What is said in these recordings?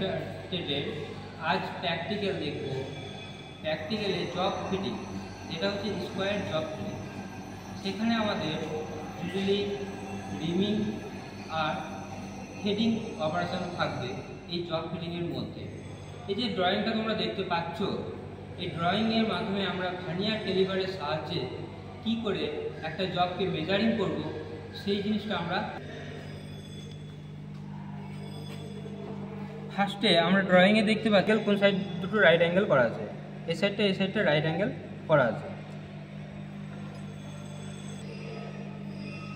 স্টেটের আজ প্র্যাকটিক্যাল দেখব। প্র্যাকটিক্যালে জব ফিটিং, যেটা হচ্ছে স্কোয়ার জব ফিটিং। সেখানে আমাদের ড্রিলিং, রিমিং আর হেডিং অপারেশন থাকবে এই জব ফিটিংয়ের মধ্যে। এই যে ড্রয়িংটা তোমরা দেখতে পাচ্ছ, এই ড্রয়িংয়ের মাধ্যমে আমরা ভার্নিয়ার ক্যালিপারের সাহায্যে কি করে একটা জবকে মেজারিং করব সেই জিনিসটা আমরা ফার্স্টে আমরা ড্রয়িংয়ে দেখতে পাচ্ছি কোন সাইড দুটো রাইট অ্যাঙ্গেল করা আছে। এই সাইডটা রাইট অ্যাঙ্গেল করা আছে।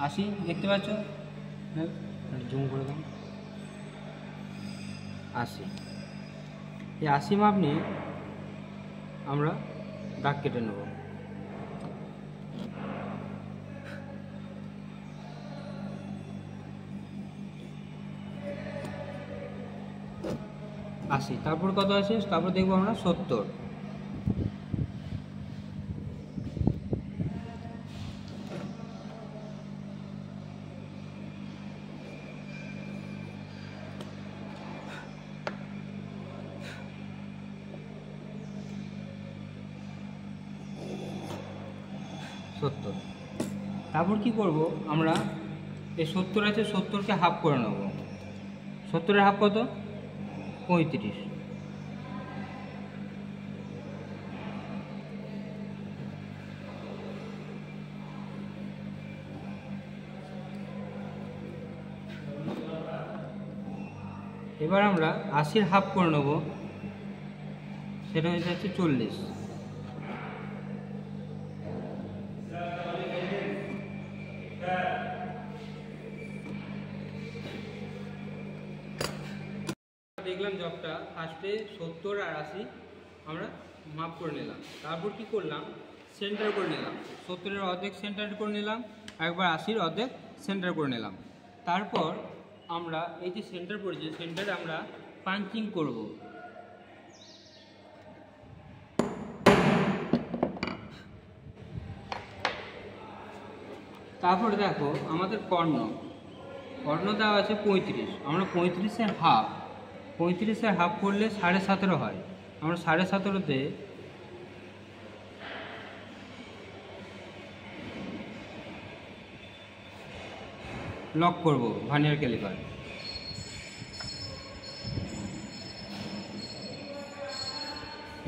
আসি, দেখতে পাচ্ছ, জুম করে দাও। আসি, এই 80 মাপ নিয়ে আমরা দাগ কেটে নেব। আসি, তারপর কত আছে, তারপর দেখবো আমরা 70। তারপর কি করব, আমরা এই 70 আছে, 70কে হাফ করে নেব। 70-এর হাফ কত? 35। এবার আমরা 80-এর হাফ করে নেব, সেটা হয়ে যাচ্ছে 40। দেখলাম জবটা ফার্স্টে 70 আর 80 আমরা মাপ করে নিলাম। তারপর কি করলাম, সেন্টার করে নিলাম। 70-এর অর্ধেক সেন্টার করে নিলাম, একবার 80-র অর্ধেক সেন্টার করে নিলাম। তারপর আমরা এই যে সেন্টার পড়েছে, সেন্টারে আমরা পাঞ্চিং করব। তারপরে দেখো আমাদের কর্ণ দেওয়া আছে 35। আমরা 35-এর হাফ, 35-এর হাফ করলে 17.5 হয়। আমরা 17.5-তে লক করব ভার্নিয়ার ক্যালিপার।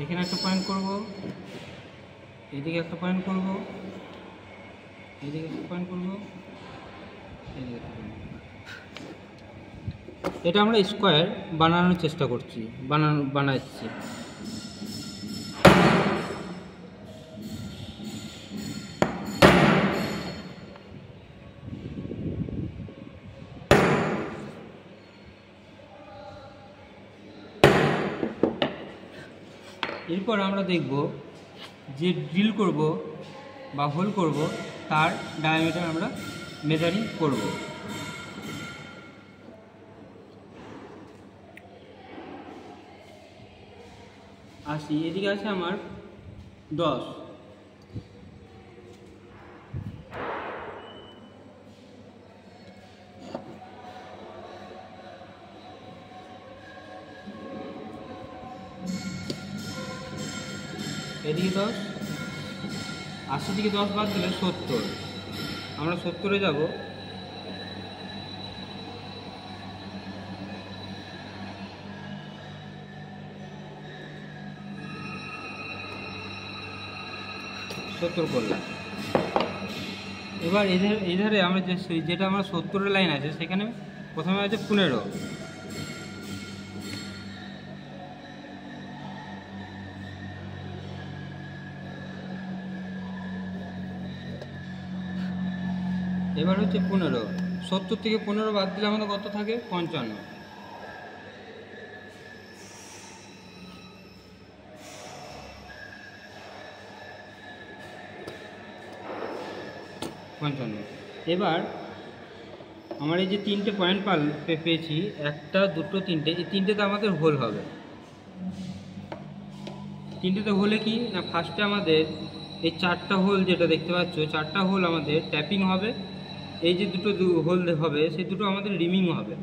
এখানে একটা পয়েন্ট করব, এদিকে একটা পয়েন্ট করব, এদিকে একটা পয়েন্ট করব, এদিকে একটা পয়েন্ট। এটা আমরা স্কোয়ার বানানোর চেষ্টা করছি, বানাচ্ছি। এরপর আমরা দেখব যে ড্রিল করব বা হোল করব তার ডায়ামিটার আমরা মেজারিং করব। আসি, এদিকে আছে আমার 10। এদিকে 10, 80 থেকে 10 বাদ দিলে 70। আমরা 70-এ যাব। করলাম। এবার এধারে আমরা যেটা আমরা 70-এর লাইন আছে, সেখানে প্রথমে আছে 15। এবার হচ্ছে 15। 70 থেকে 15 বাদ দিলে আমাদের কত থাকে? 55। এবার আমার এই যে 3টে পয়েন্ট পেয়েছি, 1, 2, 3টে, এই 3টেতে আমাদের হোল হবে। 3টেতে হোলে কি না, ফার্স্টে আমাদের এই 4টা হোল যেটা দেখতে পাচ্ছ, 4টা হোল আমাদের ট্যাপিং হবে। এই যে দুটো হোল হবে, সেই দুটো আমাদের রিমিং হবে।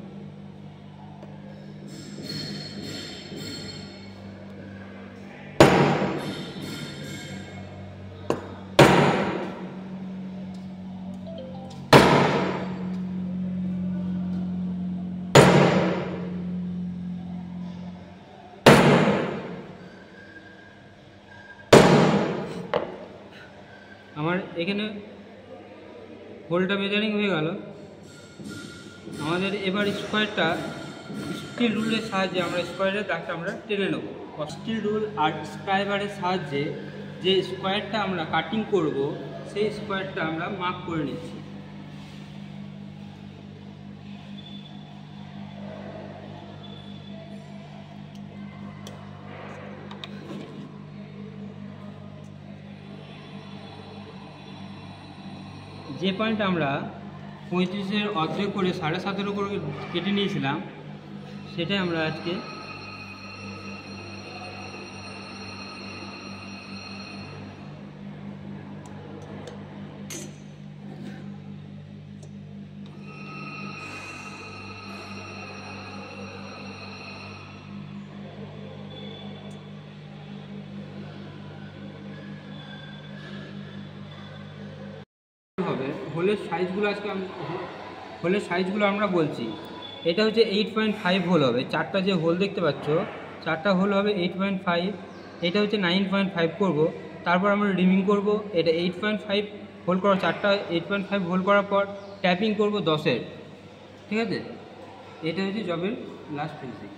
আমার এখানে হোলটা মেজারিং হয়ে গেল। আমাদের এবার স্কোয়ারটা স্টিল রুলের সাহায্যে আমরা স্কোয়ারের দাগটা আমরা টেনে নেব। স্টিল রুল আর স্ক্রাইবারের সাহায্যে যে স্কোয়ারটা আমরা কাটিং করব সেই স্কোয়ারটা আমরা মার্ক করে নিচ্ছি। যে পয়েন্ট আমরা 35-এর অর্ধেক করে 17.5 করে কেটে নিয়েছিলাম সেটাই আমরা আজকে হবে। হোলের সাইজগুলো আমরা বলছি। এটা হচ্ছে 8.5 হোল হবে। চারটা যে হোল দেখতে পাচ্ছ, চারটা হোল হবে 8.5। এটা হচ্ছে 9.5 করব। তারপর আমরা রিমিং করব। এটা 8.5 হোল করা, চারটা 8.5 হোল করার পর ট্যাপিং করব 10-এর। ঠিক আছে, এটা হচ্ছে জবের লাস্ট ফিনিশিং।